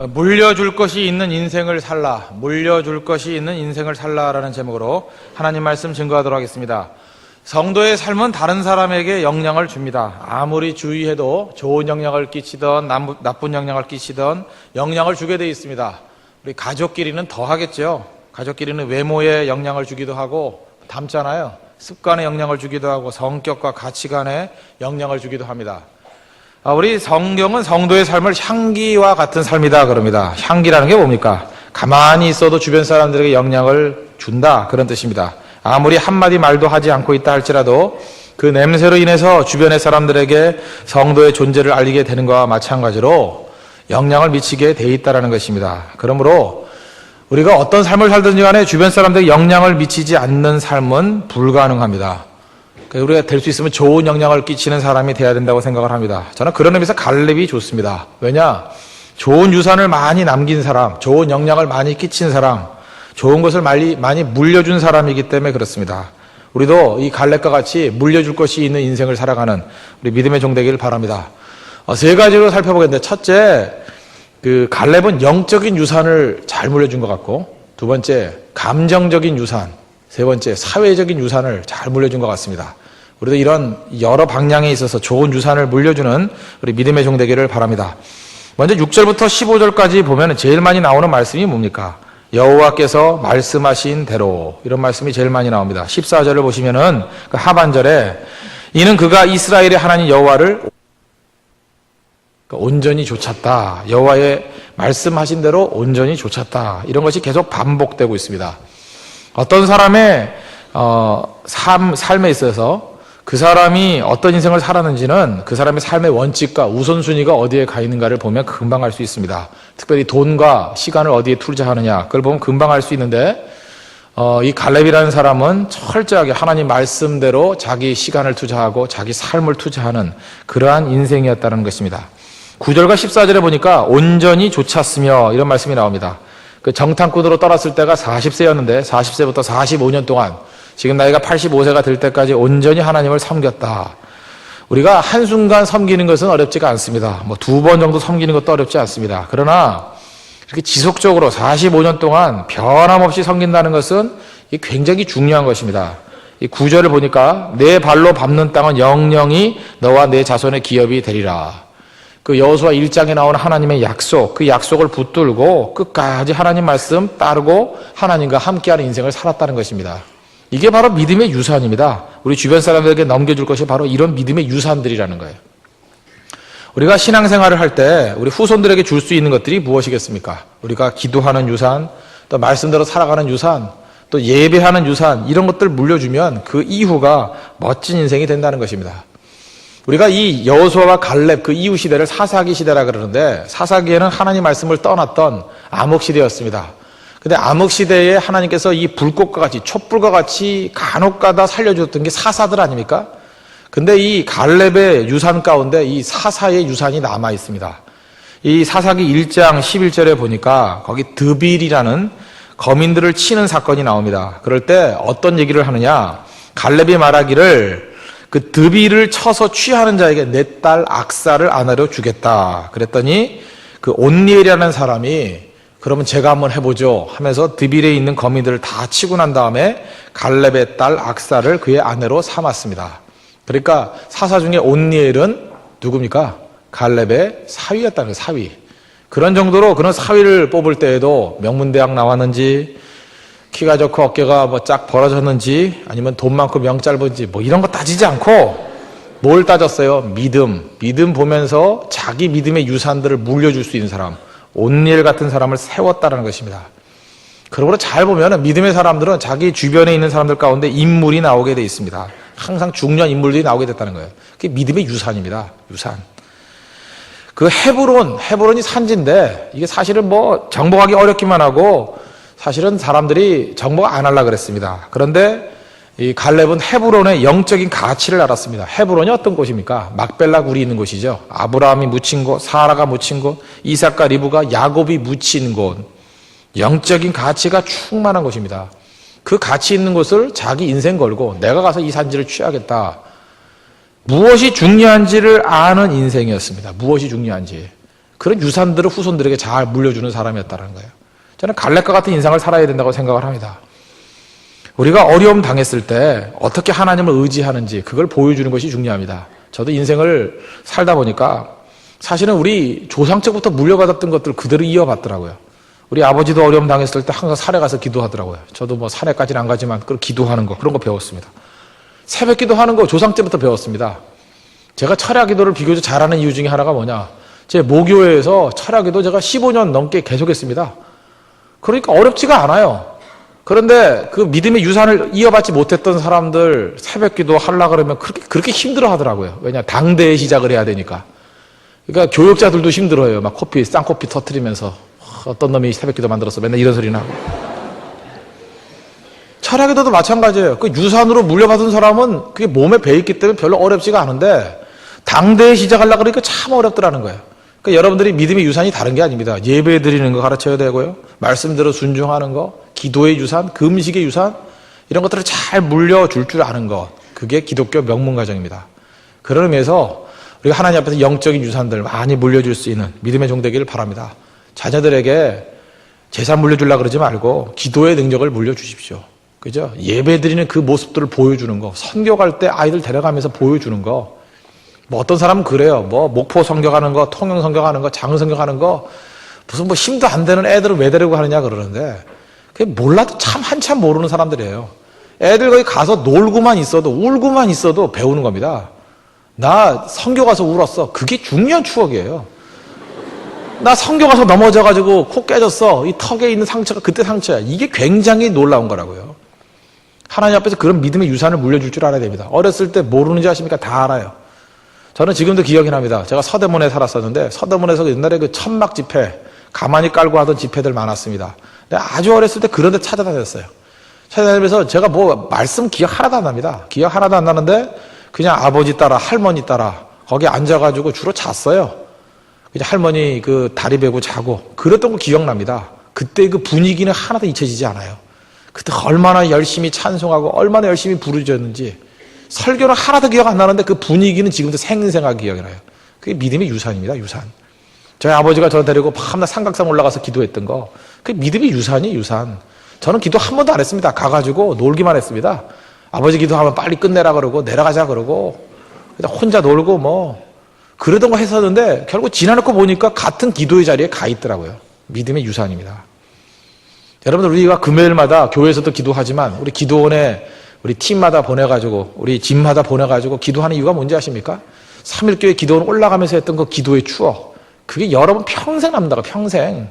물려줄 것이 있는 인생을 살라, 물려줄 것이 있는 인생을 살라라는 제목으로 하나님 말씀 증거하도록 하겠습니다. 성도의 삶은 다른 사람에게 영향을 줍니다. 아무리 주의해도 좋은 영향을 끼치던 나쁜 영향을 끼치던 영향을 주게 되어 있습니다. 우리 가족끼리는 더 하겠죠. 가족끼리는 외모에 영향을 주기도 하고 닮잖아요. 습관에 영향을 주기도 하고 성격과 가치관에 영향을 주기도 합니다. 우리 성경은 성도의 삶을 향기와 같은 삶이다 그럽니다. 향기라는 게 뭡니까? 가만히 있어도 주변 사람들에게 영향을 준다, 그런 뜻입니다. 아무리 한마디 말도 하지 않고 있다 할지라도 그 냄새로 인해서 주변의 사람들에게 성도의 존재를 알리게 되는 것과 마찬가지로 영향을 미치게 돼 있다는 것입니다. 그러므로 우리가 어떤 삶을 살든지 간에 주변 사람들에게 영향을 미치지 않는 삶은 불가능합니다. 우리가 될 수 있으면 좋은 영향을 끼치는 사람이 돼야 된다고 생각을 합니다. 저는 그런 의미에서 갈렙이 좋습니다. 왜냐? 좋은 유산을 많이 남긴 사람, 좋은 영향을 많이 끼친 사람, 좋은 것을 많이 물려준 사람이기 때문에 그렇습니다. 우리도 이 갈렙과 같이 물려줄 것이 있는 인생을 살아가는 우리 믿음의 종 되기를 바랍니다. 세 가지로 살펴보겠는데, 첫째, 갈렙은 영적인 유산을 잘 물려준 것 같고, 두 번째, 감정적인 유산, 세 번째, 사회적인 유산을 잘 물려준 것 같습니다. 우리도 이런 여러 방향에 있어서 좋은 유산을 물려주는 우리 믿음의 종 되기를 바랍니다. 먼저 6절부터 15절까지 보면 제일 많이 나오는 말씀이 뭡니까? 여호와께서 말씀하신 대로, 이런 말씀이 제일 많이 나옵니다. 14절을 보시면은 그 하반절에 이는 그가 이스라엘의 하나님 여호와를 온전히 쫒았다. 여호와의 말씀하신 대로 온전히 쫒았다. 이런 것이 계속 반복되고 있습니다. 어떤 사람의 삶에 있어서 그 사람이 어떤 인생을 살았는지는 그 사람의 삶의 원칙과 우선순위가 어디에 가 있는가를 보면 금방 알 수 있습니다. 특별히 돈과 시간을 어디에 투자하느냐, 그걸 보면 금방 알 수 있는데, 이 갈렙이라는 사람은 철저하게 하나님 말씀대로 자기 시간을 투자하고 자기 삶을 투자하는 그러한 인생이었다는 것입니다. 9절과 14절에 보니까 온전히 쫒았으며 이런 말씀이 나옵니다. 그 정탐꾼으로 떠났을 때가 40세였는데 40세부터 45년 동안 지금 나이가 85세가 될 때까지 온전히 하나님을 섬겼다. 우리가 한순간 섬기는 것은 어렵지가 않습니다. 두 번 정도 섬기는 것도 어렵지 않습니다. 그러나 이렇게 지속적으로 45년 동안 변함없이 섬긴다는 것은 굉장히 중요한 것입니다. 이 9절을 보니까 내 발로 밟는 땅은 영영이 너와 내 자손의 기업이 되리라. 그 여호수아 1장에 나오는 하나님의 약속, 그 약속을 붙들고 끝까지 하나님 말씀 따르고 하나님과 함께하는 인생을 살았다는 것입니다. 이게 바로 믿음의 유산입니다. 우리 주변 사람들에게 넘겨줄 것이 바로 이런 믿음의 유산들이라는 거예요. 우리가 신앙생활을 할 때 우리 후손들에게 줄 수 있는 것들이 무엇이겠습니까? 우리가 기도하는 유산, 또 말씀대로 살아가는 유산, 또 예배하는 유산, 이런 것들 물려주면 그 이후가 멋진 인생이 된다는 것입니다. 우리가 이 여호수아와 갈렙 그 이후 시대를 사사기 시대라 그러는데, 사사기에는 하나님 말씀을 떠났던 암흑 시대였습니다. 근데 암흑 시대에 하나님께서 이 불꽃과 같이, 촛불과 같이 간혹가다 살려주었던 게 사사들 아닙니까? 근데 이 갈렙의 유산 가운데 이 사사의 유산이 남아 있습니다. 이 사사기 1장 11절에 보니까 거기 드빌이라는 거민들을 치는 사건이 나옵니다. 그럴 때 어떤 얘기를 하느냐? 갈렙이 말하기를 그 드빌을 쳐서 취하는 자에게 내 딸 악사를 아내로 주겠다. 그랬더니 그 온니엘이라는 사람이 그러면 제가 한번 해보죠 하면서 드빌에 있는 거민들을 다 치고 난 다음에 갈렙의 딸 악사를 그의 아내로 삼았습니다. 그러니까 사사 중에 온니엘은 누굽니까? 갈렙의 사위였다는 거예요. 사위. 그런 정도로 그런 사위를 뽑을 때에도 명문대학 나왔는지, 키가 좋고 어깨가 쫙 벌어졌는지, 아니면 돈 많고 명 짧은지 이런 거 따지지 않고 뭘 따졌어요? 믿음 보면서 자기 믿음의 유산들을 물려줄 수 있는 사람, 온니엘 같은 사람을 세웠다는 것입니다. 그러므로 잘 보면 믿음의 사람들은 자기 주변에 있는 사람들 가운데 인물이 나오게 돼 있습니다. 항상 중요한 인물들이 나오게 됐다는 거예요. 그게 믿음의 유산입니다. 유산. 그 헤브론이 산지인데, 이게 사실은 정복하기 어렵기만 하고 사실은 사람들이 정복 안 하려고 그랬습니다. 그런데 이 갈렙은 헤브론의 영적인 가치를 알았습니다. 헤브론이 어떤 곳입니까? 막벨라 굴이 있는 곳이죠. 아브라함이 묻힌 곳, 사라가 묻힌 곳, 이삭과 리브가 야곱이 묻힌 곳, 영적인 가치가 충만한 곳입니다. 그 가치 있는 곳을 자기 인생 걸고 내가 가서 이 산지를 취하겠다. 무엇이 중요한지를 아는 인생이었습니다. 무엇이 중요한지. 그런 유산들을 후손들에게 잘 물려주는 사람이었다는 거예요. 저는 갈렙과 같은 인생을 살아야 된다고 생각을 합니다. 우리가 어려움 당했을 때 어떻게 하나님을 의지하는지 그걸 보여주는 것이 중요합니다. 저도 인생을 살다 보니까 사실은 우리 조상적부터 물려받았던 것들 그대로 이어받더라고요. 우리 아버지도 어려움 당했을 때 항상 산에 가서 기도하더라고요. 저도 뭐 산에까지는 안 가지만 그 기도하는 거 그런 거 배웠습니다. 새벽 기도하는 거 조상 때부터 배웠습니다. 제가 철야 기도를 비교적 잘하는 이유 중에 하나가 뭐냐, 제 모교회에서 철야 기도 제가 15년 넘게 계속했습니다. 그러니까 어렵지가 않아요. 그런데 그 믿음의 유산을 이어받지 못했던 사람들 새벽 기도 하려고 그러면 그렇게 힘들어 하더라고요. 왜냐, 당대에 시작을 해야 되니까. 그러니까 교육자들도 힘들어요. 막 쌍코피 터뜨리면서 어떤 놈이 새벽 기도 만들었어. 맨날 이런 소리나 하고. 철야 기도도 마찬가지예요. 그 유산으로 물려받은 사람은 그게 몸에 배있기 때문에 별로 어렵지가 않은데 당대에 시작하려고 그러니까 참 어렵더라는 거예요. 그러니까 여러분들이 믿음의 유산이 다른 게 아닙니다. 예배 드리는 거 가르쳐야 되고요. 말씀대로 순종하는 거, 기도의 유산, 금식의 유산, 이런 것들을 잘 물려줄 줄 아는 것. 그게 기독교 명문가정입니다. 그런 의미에서 우리가 하나님 앞에서 영적인 유산들을 많이 물려줄 수 있는 믿음의 종 되기를 바랍니다. 자녀들에게 재산 물려주려고 그러지 말고 기도의 능력을 물려주십시오. 그죠? 예배 드리는 그 모습들을 보여주는 거, 선교 갈 때 아이들 데려가면서 보여주는 거. 뭐 어떤 사람은 그래요. 뭐 목포 선교가는 거, 통영 선교가는 거, 장흥 선교가는 거, 무슨 뭐 힘도 안 되는 애들을 왜 데리고 가느냐 그러는데, 그게 몰라도 참 한참 모르는 사람들이에요. 애들 거기 가서 놀고만 있어도, 울고만 있어도 배우는 겁니다. 나 선교 가서 울었어. 그게 중요한 추억이에요. 나 선교 가서 넘어져가지고 코 깨졌어. 이 턱에 있는 상처가 그때 상처야. 이게 굉장히 놀라운 거라고요. 하나님 앞에서 그런 믿음의 유산을 물려줄 줄 알아야 됩니다. 어렸을 때 모르는지 아십니까? 다 알아요. 저는 지금도 기억이 납니다. 제가 서대문에 살았었는데 서대문에서 옛날에 그 천막 집회, 가만히 깔고 하던 집회들 많았습니다. 근데 아주 어렸을 때 그런 데 찾아다녔어요. 찾아다니면서 제가 뭐 말씀 기억 하나도 안 납니다. 기억 하나도 안 나는데 그냥 아버지 따라 할머니 따라 거기 앉아가지고 주로 잤어요. 그냥 할머니 그 다리 베고 자고 그랬던 거 기억납니다. 그때 그 분위기는 하나도 잊혀지지 않아요. 그때 얼마나 열심히 찬송하고 얼마나 열심히 부르짖었는지 설교는 하나도 기억 안 나는데 그 분위기는 지금도 생생하게 기억이 나요. 그게 믿음의 유산입니다. 유산. 저희 아버지가 저 데리고 밤낮 삼각산 올라가서 기도했던 거 그게 믿음의 유산이에요. 유산. 저는 기도 한 번도 안 했습니다. 가가지고 놀기만 했습니다. 아버지 기도하면 빨리 끝내라 그러고 내려가자 그러고 그냥 혼자 놀고 뭐 그러던 거 했었는데 결국 지나놓고 보니까 같은 기도의 자리에 가 있더라고요. 믿음의 유산입니다. 여러분들 우리가 금요일마다 교회에서도 기도하지만 우리 기도원에 우리 팀마다 보내가지고 우리 집마다 보내가지고 기도하는 이유가 뭔지 아십니까? 3.1교회 기도원 올라가면서 했던 그 기도의 추억 그게 여러분 평생 남는다고 평생.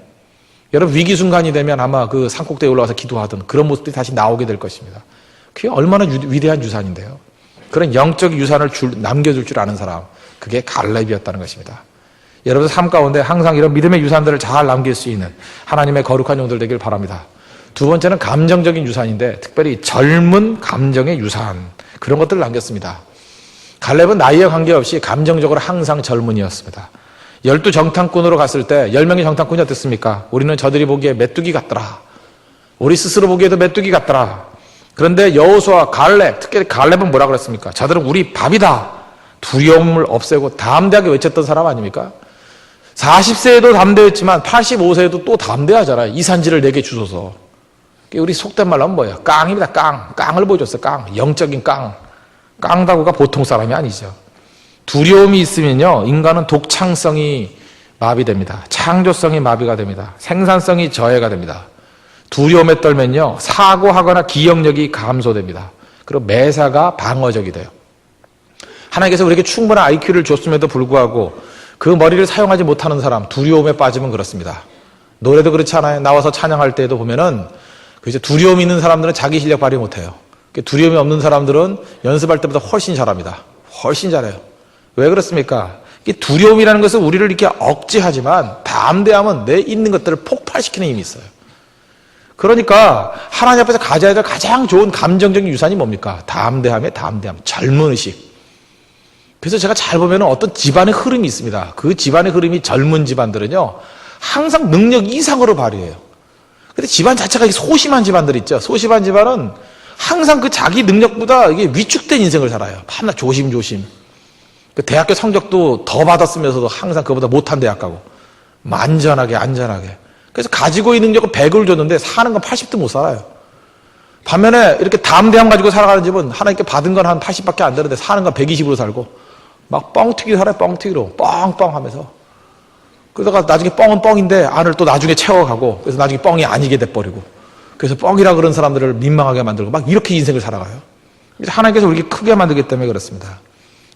여러분 위기 순간이 되면 아마 그 산꼭대에 올라가서 기도하던 그런 모습들이 다시 나오게 될 것입니다. 그게 얼마나 위대한 유산인데요. 그런 영적 유산을 남겨줄 줄 아는 사람 그게 갈렙이었다는 것입니다. 여러분 삶 가운데 항상 이런 믿음의 유산들을 잘 남길 수 있는 하나님의 거룩한 종들 되길 바랍니다. 두 번째는 감정적인 유산인데 특별히 젊은 감정의 유산 그런 것들을 남겼습니다. 갈렙은 나이에 관계없이 감정적으로 항상 젊은이였습니다. 12 정탐꾼으로 갔을 때 10명의 정탐꾼이 어땠습니까? 우리는 저들이 보기에 메뚜기 같더라. 우리 스스로 보기에도 메뚜기 같더라. 그런데 여호수아, 갈렙, 특히 갈렙은 뭐라 그랬습니까? 저들은 우리 밥이다. 두려움을 없애고 담대하게 외쳤던 사람 아닙니까? 40세에도 담대했지만 85세에도 또 담대하잖아요. 이 산지를 내게 주소서. 우리 속된 말로 하면 뭐예요? 깡입니다. 깡을 보여줬어요. 깡. 영적인 깡. 깡다구가 보통 사람이 아니죠. 두려움이 있으면요, 인간은 독창성이 마비됩니다. 창조성이 마비가 됩니다. 생산성이 저해가 됩니다. 두려움에 떨면요, 사고하거나 기억력이 감소됩니다. 그리고 매사가 방어적이 돼요. 하나님께서 우리에게 충분한 IQ를 줬음에도 불구하고 그 머리를 사용하지 못하는 사람, 두려움에 빠지면 그렇습니다. 노래도 그렇지 않아요? 나와서 찬양할 때도 보면은 그 이제 두려움이 있는 사람들은 자기 실력 발휘 못해요. 두려움이 없는 사람들은 연습할 때보다 훨씬 잘합니다. 훨씬 잘해요. 왜 그렇습니까? 이 두려움이라는 것은 우리를 이렇게 억제하지만 담대함은 내 있는 것들을 폭발시키는 힘이 있어요. 그러니까 하나님 앞에서 가져야 될 가장 좋은 감정적인 유산이 뭡니까? 담대함의 담대함, 젊은 의식. 그래서 제가 잘 보면 어떤 집안의 흐름이 있습니다. 그 집안의 흐름이 젊은 집안들은요, 항상 능력 이상으로 발휘해요. 근데 집안 자체가 소심한 집안들 있죠. 소심한 집안은 항상 그 자기 능력보다 이게 위축된 인생을 살아요. 밤낮 조심조심. 그 대학교 성적도 더 받았으면서도 항상 그보다 못한 대학 가고. 안전하게, 안전하게. 그래서 가지고 있는 능력은 100을 줬는데 사는 건 80도 못 살아요. 반면에 이렇게 담대함 가지고 살아가는 집은 하나님께 받은 건 한 80밖에 안 되는데 사는 건 120으로 살고 막 뻥튀기 살아요. 뻥튀기로. 뻥뻥 하면서. 그러다가 나중에 뻥은 뻥인데 안을 또 나중에 채워가고 그래서 나중에 뻥이 아니게 돼버리고 그래서 뻥이라 그런 사람들을 민망하게 만들고 막 이렇게 인생을 살아가요. 그래서 하나님께서 우리를 크게 만들기 때문에 그렇습니다.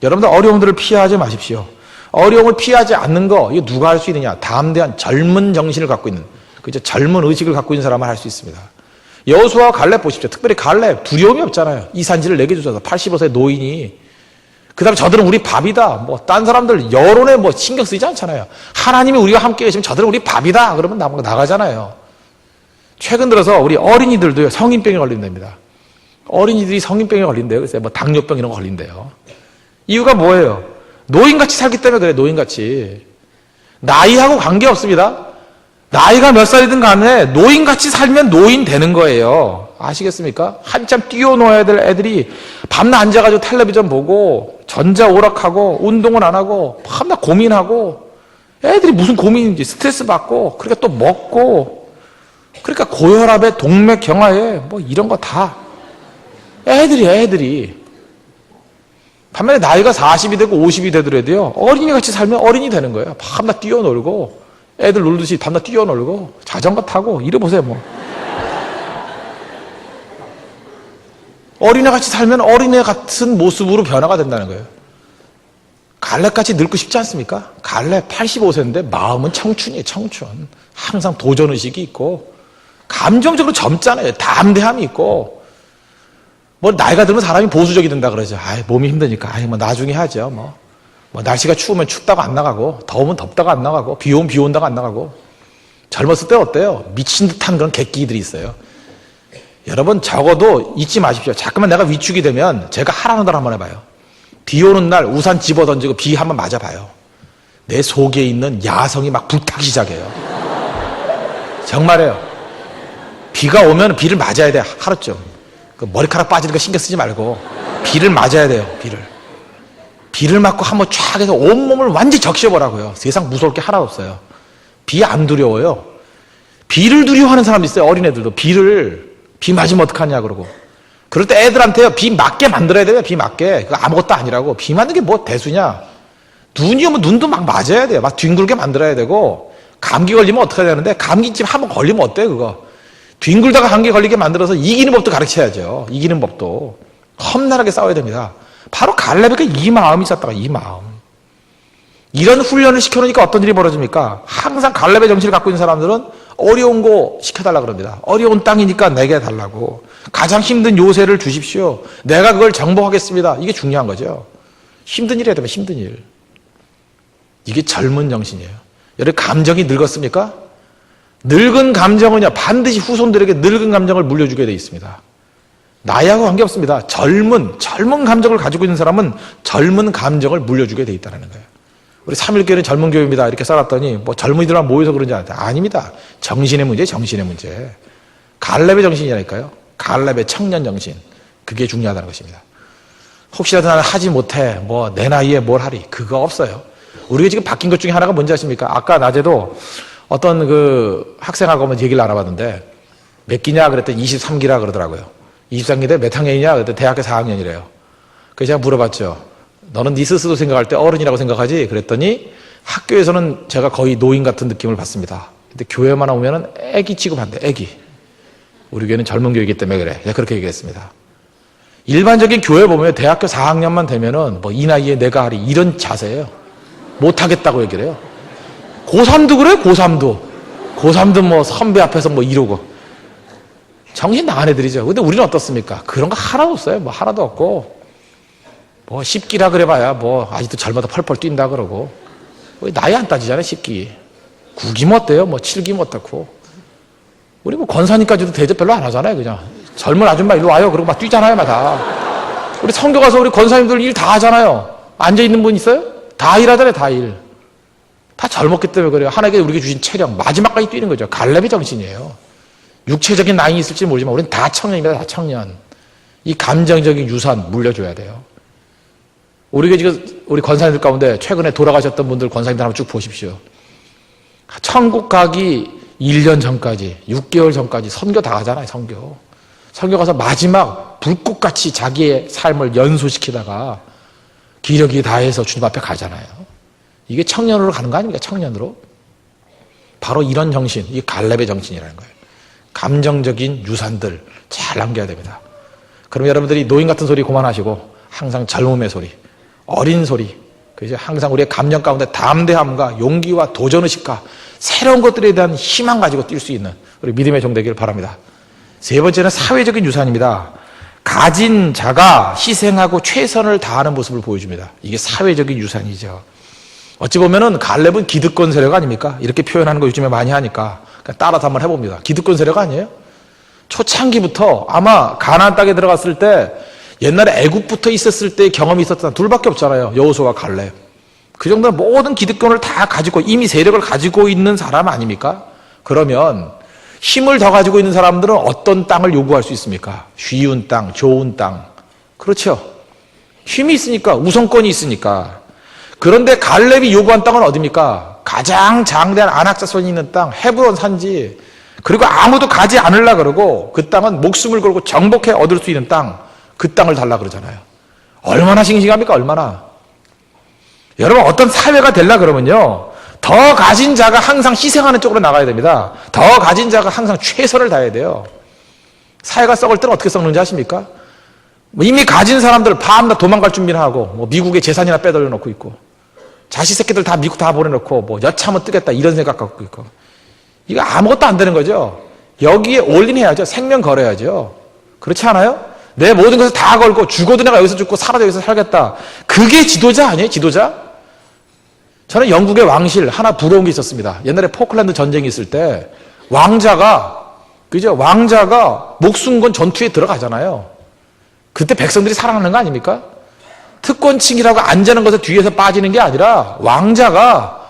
여러분들 어려움들을 피하지 마십시오. 어려움을 피하지 않는 거 이거 누가 할 수 있느냐? 담대한 젊은 정신을 갖고 있는 그죠? 젊은 의식을 갖고 있는 사람은 할 수 있습니다. 여호수아와 갈렙 보십시오. 특별히 갈렙 두려움이 없잖아요. 이 산지를 내게 주셔서 85세 노인이 그 다음에 저들은 우리 밥이다. 뭐 딴 사람들 여론에 뭐 신경 쓰이지 않잖아요. 하나님이 우리와 함께 계시면 저들은 우리 밥이다. 그러면 나가잖아요. 최근 들어서 우리 어린이들도요 성인병에 걸린답니다. 어린이들이 성인병에 걸린대요. 그래서 뭐 당뇨병 이런 거 걸린대요. 이유가 뭐예요? 노인같이 살기 때문에 그래요. 노인같이. 나이하고 관계없습니다. 나이가 몇 살이든 간에 노인같이 살면 노인 되는 거예요. 아시겠습니까? 한참 뛰어놀아야 될 애들이 밤낮 앉아가지고 텔레비전 보고 전자오락하고 운동은 안 하고 밤낮 고민하고 애들이 무슨 고민인지 스트레스 받고 그러니까 또 먹고 그러니까 고혈압에 동맥경화에 뭐 이런 거 다 애들이 반면에 나이가 40이 되고 50이 되더라도요 어린이같이 살면 어린이 되는 거예요. 밤낮 뛰어놀고 애들 놀듯이 밤낮 뛰어놀고 자전거 타고 이래보세요 뭐. 어린애같이 살면 어린애 같은 모습으로 변화가 된다는 거예요. 갈렙같이 늙고 싶지 않습니까? 갈렙 85세인데 마음은 청춘이에요. 청춘. 항상 도전의식이 있고 감정적으로 젊잖아요. 담대함이 있고 뭐 나이가 들면 사람이 보수적이 된다 그러죠. 몸이 힘드니까 뭐 나중에 하죠. 뭐 날씨가 추우면 춥다고 안 나가고 더우면 덥다고 안 나가고 비 오면 비 온다고 안 나가고 젊었을 때 어때요? 미친 듯한 그런 객기들이 있어요. 여러분 적어도 잊지 마십시오. 자꾸만 내가 위축이 되면 제가 하라는 대로 한번 해봐요. 비 오는 날 우산 집어던지고 비 한번 맞아봐요. 내 속에 있는 야성이 막 불타기 시작해요. 정말이에요. 비가 오면 비를 맞아야 돼. 하루쯤. 그 머리카락 빠지는 거 신경 쓰지 말고 비를 맞아야 돼요. 비를 맞고 한번 쫙 해서 온몸을 완전히 적셔보라고요. 세상 무서울 게 하나도 없어요. 비 안 두려워요. 비를 두려워하는 사람도 있어요. 어린애들도 비 맞으면 어떡하냐 그러고 그럴 때 애들한테요 비 맞게 만들어야 돼요. 비 맞게. 그거 아무것도 아니라고. 비 맞는 게 뭐 대수냐. 눈이 오면 눈도 막 맞아야 돼요. 막 뒹굴게 만들어야 되고 감기 걸리면 어떻게 해야 되는데 감기집 한번 걸리면 어때요 그거. 뒹굴다가 감기 걸리게 만들어서 이기는 법도 가르쳐야죠. 이기는 법도. 험난하게 싸워야 됩니다. 바로 갈렙에게 이 마음이 있었다가 이 마음. 이런 훈련을 시켜놓으니까 어떤 일이 벌어집니까? 항상 갈렙의 정신을 갖고 있는 사람들은 어려운 거 시켜달라 그럽니다. 어려운 땅이니까 내게 달라고. 가장 힘든 요새를 주십시오. 내가 그걸 정복하겠습니다. 이게 중요한 거죠. 힘든 일 해야 되면 힘든 일. 이게 젊은 정신이에요. 여러분 감정이 늙었습니까? 늙은 감정은요 반드시 후손들에게 늙은 감정을 물려주게 돼 있습니다. 나이하고 관계없습니다. 젊은 감정을 가지고 있는 사람은 젊은 감정을 물려주게 돼 있다는 거예요. 우리 3.1교회는 젊은 교회입니다. 이렇게 써놨더니 뭐 젊은이들만 모여서 그런지 알았다. 아닙니다. 정신의 문제, 정신의 문제. 갈렙의 정신이라니까요. 갈렙의 청년 정신. 그게 중요하다는 것입니다. 혹시라도 나는 하지 못해. 뭐 내 나이에 뭘 하리. 그거 없어요. 우리가 지금 바뀐 것 중에 하나가 뭔지 아십니까? 아까 낮에도 어떤 그 학생하고 한번 얘기를 나눠봤는데 몇 기냐 그랬더니 23기라 그러더라고요. 23기인데 몇 학년이냐 그랬더니 대학교 4학년이래요. 그래서 제가 물어봤죠. 너는 네 스스로 생각할 때 어른이라고 생각하지? 그랬더니 학교에서는 제가 거의 노인 같은 느낌을 받습니다. 근데 교회만 오면은 애기 취급한대. 애기. 우리 교회는 젊은 교회이기 때문에 그래. 제가 그렇게 얘기했습니다. 일반적인 교회 보면 대학교 4학년만 되면은 뭐 이 나이에 내가 하리 이런 자세예요. 못하겠다고 얘기를 해요. 고3도 그래요. 고3도 뭐 선배 앞에서 뭐 이러고 정신 나간 애들이죠. 근데 우리는 어떻습니까? 그런 거 하나도 없어요. 뭐 하나도 없고 뭐 10기라 그래봐야 뭐 아직도 젊어도 펄펄 뛴다 그러고 나이 안 따지잖아요. 10기 9기면 어때요? 뭐 7기면 어떻고 우리 뭐 권사님까지도 대접 별로 안 하잖아요. 그냥 젊은 아줌마 일로 와요 그러고 막 뛰잖아요. 막 다 우리 성교 가서 우리 권사님들 일 다 하잖아요. 앉아있는 분 있어요? 다 일하잖아요. 다 젊었기 때문에 그래요. 하나님께 우리에게 주신 체력 마지막까지 뛰는 거죠. 갈렙의 정신이에요. 육체적인 나이 있을지 모르지만 우리는 다 청년입니다. 다 청년. 이 감정적인 유산 물려줘야 돼요. 우리가 지금 우리 권사님들 가운데 최근에 돌아가셨던 분들 권사님들 한번 쭉 보십시오. 천국 가기 1년 전까지, 6개월 전까지 선교 다 가잖아요, 선교. 선교 가서 마지막 불꽃같이 자기의 삶을 연소시키다가 기력이 다해서 주님 앞에 가잖아요. 이게 청년으로 가는 거 아닙니까? 청년으로. 바로 이런 정신, 이게 갈렙의 정신이라는 거예요. 감정적인 유산들 잘 남겨야 됩니다. 그럼 여러분들이 노인 같은 소리 그만하시고 항상 젊음의 소리, 어린 소리, 그죠? 항상 우리의 감정 가운데 담대함과 용기와 도전의식과 새로운 것들에 대한 희망 가지고 뛸 수 있는 우리 믿음의 종 되기를 바랍니다. 세 번째는 사회적인 유산입니다. 가진 자가 희생하고 최선을 다하는 모습을 보여줍니다. 이게 사회적인 유산이죠. 어찌 보면은 갈렙은 기득권 세력 아닙니까? 이렇게 표현하는 거 요즘에 많이 하니까 따라서 한번 해봅니다. 기득권 세력 아니에요? 초창기부터 아마 가나안 땅에 들어갔을 때 옛날에 애굽부터 있었을 때의 경험이 있었던 사람 둘밖에 없잖아요. 여호수아와 갈렙. 그 정도는 모든 기득권을 다 가지고 이미 세력을 가지고 있는 사람 아닙니까? 그러면 힘을 더 가지고 있는 사람들은 어떤 땅을 요구할 수 있습니까? 쉬운 땅, 좋은 땅. 그렇죠. 힘이 있으니까, 우선권이 있으니까. 그런데 갈렙이 요구한 땅은 어디입니까? 가장 장대한 안악자손이 있는 땅, 헤브론 산지. 그리고 아무도 가지 않으려 그러고 그 땅은 목숨을 걸고 정복해 얻을 수 있는 땅, 그 땅을 달라 그러잖아요. 얼마나 싱싱합니까? 얼마나. 여러분, 어떤 사회가 되려 그러면요, 더 가진 자가 항상 희생하는 쪽으로 나가야 됩니다. 더 가진 자가 항상 최선을 다해야 돼요. 사회가 썩을 때는 어떻게 썩는지 아십니까? 이미 가진 사람들 밤낮 도망갈 준비를 하고 미국의 재산이나 빼돌려 놓고 있고 자식 새끼들 다 미국 다 보내놓고 여차하면 뜨겠다 이런 생각 갖고 있고 이거 아무것도 안 되는 거죠. 여기에 올인해야죠. 생명 걸어야죠. 그렇지 않아요? 내 모든 것을 다 걸고 죽어도 내가 여기서 죽고 살아도 여기서 살겠다. 그게 지도자 아니에요? 지도자? 저는 영국의 왕실 하나 부러운 게 있었습니다. 옛날에 포클랜드 전쟁이 있을 때 왕자가 목숨 건 전투에 들어가잖아요. 그때 백성들이 사랑하는 거 아닙니까? 특권층이라고 앉아는 것에 뒤에서 빠지는 게 아니라 왕자가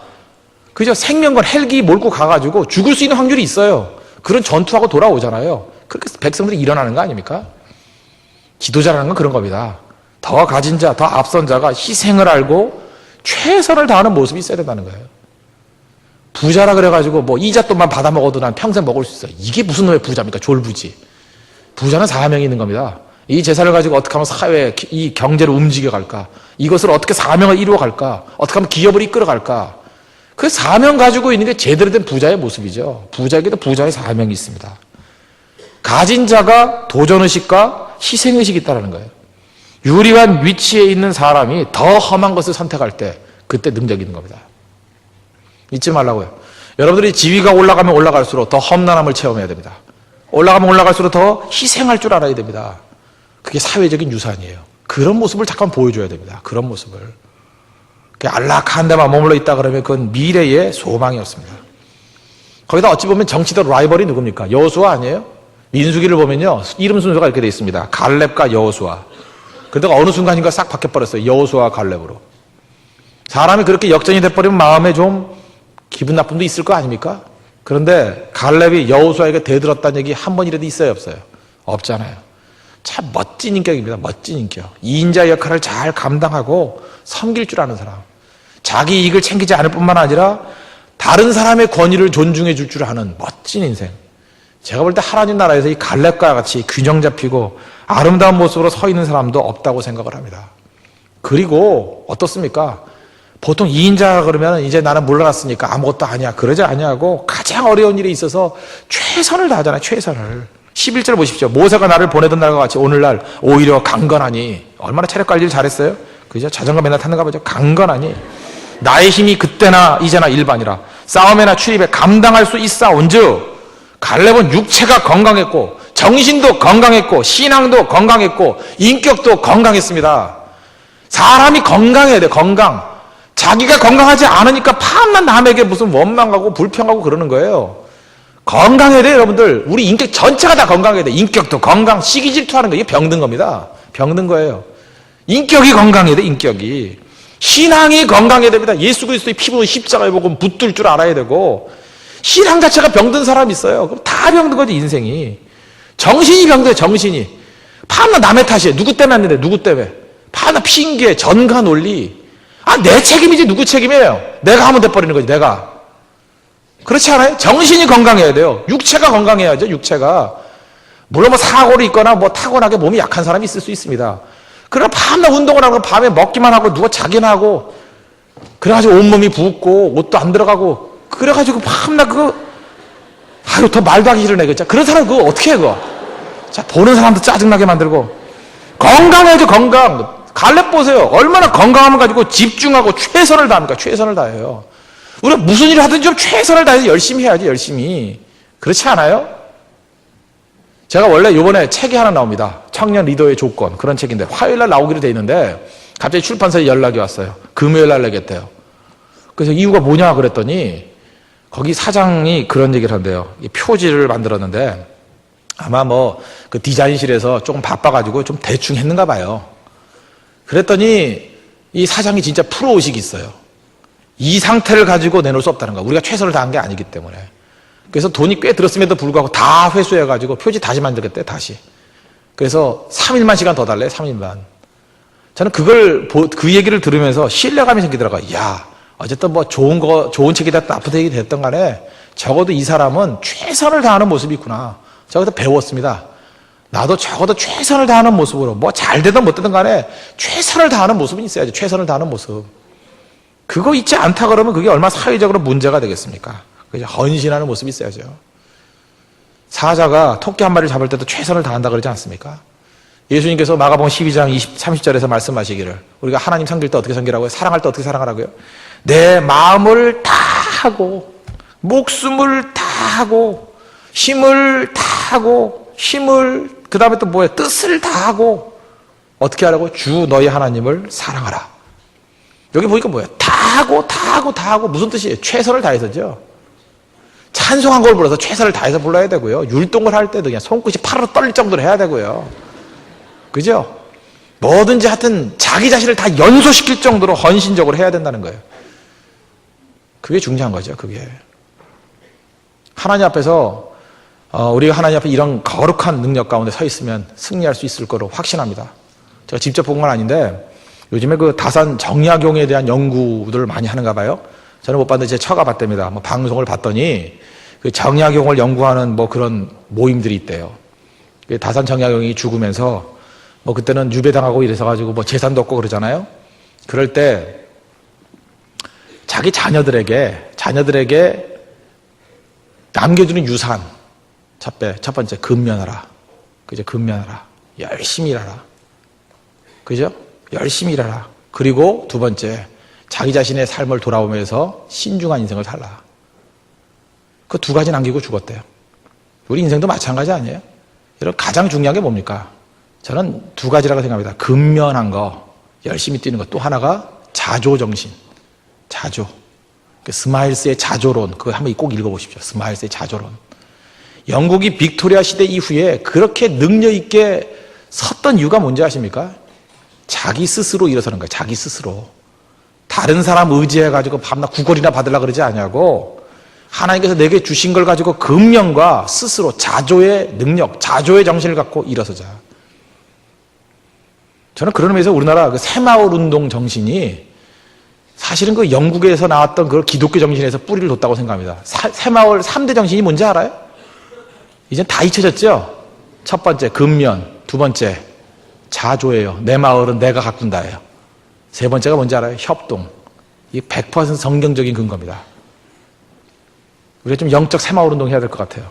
생명권 헬기 몰고 가가지고 죽을 수 있는 확률이 있어요. 그런 전투하고 돌아오잖아요. 그렇게 백성들이 일어나는 거 아닙니까? 지도자라는 건 그런 겁니다. 더 가진 자, 더 앞선 자가 희생을 알고 최선을 다하는 모습이 있어야 된다는 거예요. 부자라 그래가지고 이잣돈만 받아 먹어도 난 평생 먹을 수 있어. 이게 무슨 놈의 부자입니까? 졸부지. 부자는 사명이 있는 겁니다. 이 재산을 가지고 어떻게 하면 사회에 이 경제를 움직여갈까? 이것을 어떻게 사명을 이루어갈까? 어떻게 하면 기업을 이끌어갈까? 그 사명 가지고 있는 게 제대로 된 부자의 모습이죠. 부자에게도 부자의 사명이 있습니다. 가진 자가 도전의식과 희생의식이 있다는 거예요. 유리한 위치에 있는 사람이 더 험한 것을 선택할 때 그때 능력이 있는 겁니다. 잊지 말라고요. 여러분들이 지위가 올라가면 올라갈수록 더 험난함을 체험해야 됩니다. 올라가면 올라갈수록 더 희생할 줄 알아야 됩니다. 그게 사회적인 유산이에요. 그런 모습을 잠깐 보여줘야 됩니다. 그런 모습을. 안락한 데만 머물러 있다 그러면 그건 미래의 소망이었습니다. 거기다 어찌 보면 정치적 라이벌이 누굽니까? 여호수아 아니에요? 민수기를 보면요, 이름 순서가 이렇게 되어 있습니다. 갈렙과 여호수아. 그러다가 어느 순간인가 싹 바뀌어버렸어요. 여호수아 갈렙으로. 사람이 그렇게 역전이 돼버리면 마음에 좀 기분 나쁨도 있을 거 아닙니까? 그런데 갈렙이 여호수아에게 대들었다는 얘기 한 번이라도 있어요, 없어요? 없잖아요. 참 멋진 인격입니다. 멋진 인격. 2인자 역할을 잘 감당하고 섬길 줄 아는 사람. 자기 이익을 챙기지 않을 뿐만 아니라 다른 사람의 권위를 존중해 줄 줄 아는 멋진 인생. 제가 볼 때 하나님 나라에서 이 갈렙과 같이 균형 잡히고 아름다운 모습으로 서 있는 사람도 없다고 생각을 합니다. 그리고 어떻습니까? 보통 2인자 그러면 이제 나는 물러났으니까 아무것도 아니야. 그러지 아니하고 가장 어려운 일에 있어서 최선을 다하잖아요. 최선을. 11절 보십시오. 모세가 나를 보내던 날과 같이 오늘날 오히려 강건하니. 얼마나 체력 관리를 잘했어요? 그죠? 자전거 맨날 탔는가 보죠. 강건하니. 나의 힘이 그때나 이제나 일반이라. 싸움에나 출입에 감당할 수 있사온즉 갈렙은 육체가 건강했고 정신도 건강했고 신앙도 건강했고 인격도 건강했습니다. 사람이 건강해야 돼. 건강. 자기가 건강하지 않으니까 밤낮 남에게 무슨 원망하고 불평하고 그러는 거예요. 건강해야 돼요, 여러분들. 우리 인격 전체가 다 건강해야 돼. 인격도 건강, 시기 질투하는 거 이게 병든 겁니다. 병든 거예요. 인격이 건강해야 돼. 인격이. 신앙이 건강해야 됩니다. 예수 그리스도의 피부 십자가에 보고 붙들 줄 알아야 되고, 신앙 자체가 병든 사람이 있어요. 그럼 다 병든 거지, 인생이. 정신이 병들어요, 정신이. 밤낮 남의 탓이에요. 누구 때문에 했는데, 누구 때문에. 밤낮 핑계, 전가 논리. 내 책임이지, 누구 책임이에요? 내가 하면 돼버리는 거지, 내가. 그렇지 않아요? 정신이 건강해야 돼요. 육체가 건강해야죠, 육체가. 물론 뭐 사고를 있거나 뭐 타고나게 몸이 약한 사람이 있을 수 있습니다. 그러나 밤낮 운동을 하고 밤에 먹기만 하고 누워 자기나 하고 그래가지고 온몸이 붓고 옷도 안 들어가고 그래가지고 밤낮 더 말도 하기 싫으네. 그죠? 그런 사람 그거 어떻게 해, 그거? 자, 보는 사람도 짜증나게 만들고. 건강해야죠, 건강. 갈렙 보세요. 얼마나 건강함을 가지고 집중하고 최선을 다합니까? 최선을 다해요. 우리가 무슨 일을 하든지 좀 최선을 다해서 열심히 해야지, 열심히. 그렇지 않아요? 제가 원래 요번에 책이 하나 나옵니다. 청년 리더의 조건. 그런 책인데, 화요일 날 나오기로 돼 있는데, 갑자기 출판사에 연락이 왔어요. 금요일 날 내겠대요. 그래서 이유가 뭐냐 그랬더니, 거기 사장이 그런 얘기를 한대요. 이 표지를 만들었는데, 아마 그 디자인실에서 조금 바빠가지고 좀 대충 했는가 봐요. 그랬더니, 이 사장이 진짜 프로의식이 있어요. 이 상태를 가지고 내놓을 수 없다는 거야. 우리가 최선을 다한 게 아니기 때문에. 그래서 돈이 꽤 들었음에도 불구하고 다 회수해가지고 표지 다시 만들겠대, 다시. 그래서 3일만 시간 더 달래, 3일만. 저는 그 얘기를 들으면서 신뢰감이 생기더라고요. 야, 어쨌든 좋은 책이 됐든 나쁜 책이 됐든 간에 적어도 이 사람은 최선을 다하는 모습이 있구나. 저기서 배웠습니다. 나도 적어도 최선을 다하는 모습으로, 잘 되든 못 되든 간에 최선을 다하는 모습은 있어야죠. 최선을 다하는 모습. 그거 있지 않다 그러면 그게 얼마나 사회적으로 문제가 되겠습니까? 그죠? 헌신하는 모습이 있어야죠. 사자가 토끼 한 마리를 잡을 때도 최선을 다한다 그러지 않습니까? 예수님께서 마가복음 12장 30절에서 말씀하시기를, 우리가 하나님 섬길 때 어떻게 섬기라고요? 사랑할 때 어떻게 사랑하라고요? 내 마음을 다하고 목숨을 다하고 힘을 다하고 그 다음에 또 뭐예요? 뜻을 다하고 어떻게 하라고? 주 너희 하나님을 사랑하라. 여기 보니까 뭐예요? 다하고 무슨 뜻이에요? 최선을 다해서죠. 찬송한 걸 불러서 최선을 다해서 불러야 되고요. 율동을 할 때도 그냥 손끝이 파르르 떨릴 정도로 해야 되고요. 그죠? 뭐든지 하여튼 자기 자신을 다 연소시킬 정도로 헌신적으로 해야 된다는 거예요. 그게 중요한 거죠, 그게. 하나님 앞에서, 우리가 하나님 앞에 이런 거룩한 능력 가운데 서 있으면 승리할 수 있을 거로 확신합니다. 제가 직접 본 건 아닌데, 요즘에 그 다산 정약용에 대한 연구들을 많이 하는가 봐요. 저는 못 봤는데 제 처가 봤답니다. 방송을 봤더니 그 정약용을 연구하는 그런 모임들이 있대요. 다산 정약용이 죽으면서 그때는 유배당하고 이래서 가지고 재산도 없고 그러잖아요. 그럴 때 자기 자녀들에게 남겨주는 유산 첫 번째 근면하라. 그죠? 근면하라. 열심히 일하라. 그죠? 열심히 일하라. 그리고 두 번째, 자기 자신의 삶을 돌아보면서 신중한 인생을 살라. 그 두 가지 남기고 죽었대요. 우리 인생도 마찬가지 아니에요? 여러분, 가장 중요한 게 뭡니까? 저는 두 가지라고 생각합니다. 근면한 거, 열심히 뛰는 것. 또 하나가 자조정신. 자조. 스마일스의 자조론. 그거 한번 꼭 읽어보십시오. 스마일스의 자조론. 영국이 빅토리아 시대 이후에 그렇게 능력 있게 섰던 이유가 뭔지 아십니까? 자기 스스로 일어서는 거예요. 자기 스스로. 다른 사람 의지해가지고 밤낮 구걸이나 받으려고 그러지 않냐고. 하나님께서 내게 주신 걸 가지고 근면과 스스로 자조의 능력, 자조의 정신을 갖고 일어서자. 저는 그런 의미에서 우리나라 그 새마을 운동 정신이 사실은 그 영국에서 나왔던 그 기독교 정신에서 뿌리를 뒀다고 생각합니다. 새마을 3대 정신이 뭔지 알아요? 이젠 다 잊혀졌죠? 첫 번째, 근면. 두 번째, 자조예요. 내 마을은 내가 가꾼다예요. 세 번째가 뭔지 알아요? 협동. 이게 100% 성경적인 근거입니다. 우리가 좀 영적 새마을 운동 해야 될 것 같아요.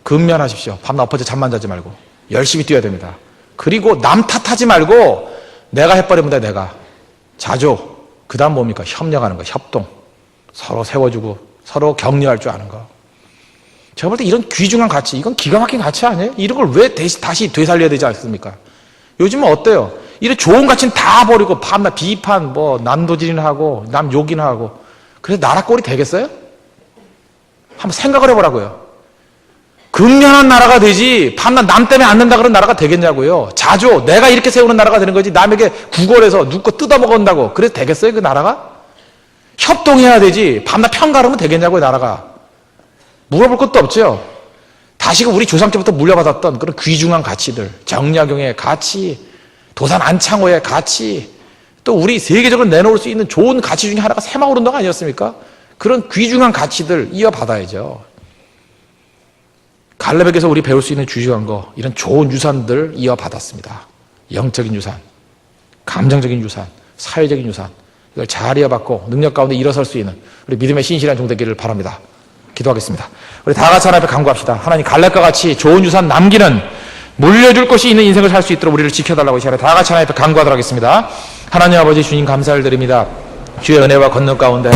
근면하십시오. 밤낮 엎어져 잠만 자지 말고 열심히 뛰어야 됩니다. 그리고 남 탓하지 말고 내가 해버리면 돼. 내가. 자조. 그 다음 뭡니까? 협력하는 거. 협동. 서로 세워주고 서로 격려할 줄 아는 거. 제가 볼 때 이런 귀중한 가치, 이건 기가 막힌 가치 아니에요? 이런 걸 왜 다시 되살려야 되지 않습니까? 요즘은 어때요? 이런 좋은 가치는 다 버리고 밤낮 비판, 난도질이나 하고 남 욕이나 하고. 그래서 나라 꼴이 되겠어요? 한번 생각을 해보라고요. 근면한 나라가 되지 밤낮 남 때문에 안 된다 그런 나라가 되겠냐고요. 자조, 내가 이렇게 세우는 나라가 되는 거지 남에게 구걸해서 누구 거 뜯어먹은다고 그래도 되겠어요 그 나라가? 협동해야 되지 밤낮 편가르면 되겠냐고요 나라가. 물어볼 것도 없죠. 다시금 우리 조상 때부터 물려받았던 그런 귀중한 가치들, 정약용의 가치, 도산 안창호의 가치, 또 우리 세계적으로 내놓을 수 있는 좋은 가치 중에 하나가 새마을 운동 아니었습니까? 그런 귀중한 가치들 이어받아야죠. 갈렙에게서 우리 배울 수 있는 귀중한 거, 이런 좋은 유산들 이어받았습니다. 영적인 유산, 감정적인 유산, 사회적인 유산, 이걸 잘 이어받고 능력 가운데 일어설 수 있는 우리 믿음의 신실한 종 되기를 바랍니다. 기도하겠습니다. 우리 다 같이 하나님 앞에 간구합시다. 하나님, 갈렙과 같이 좋은 유산 남기는, 물려줄 것이 있는 인생을 살 수 있도록 우리를 지켜달라고 이 시간에 다 같이 하나님 앞에 간구하도록 하겠습니다. 하나님 아버지, 주님 감사를 드립니다. 주의 은혜와 권능 가운데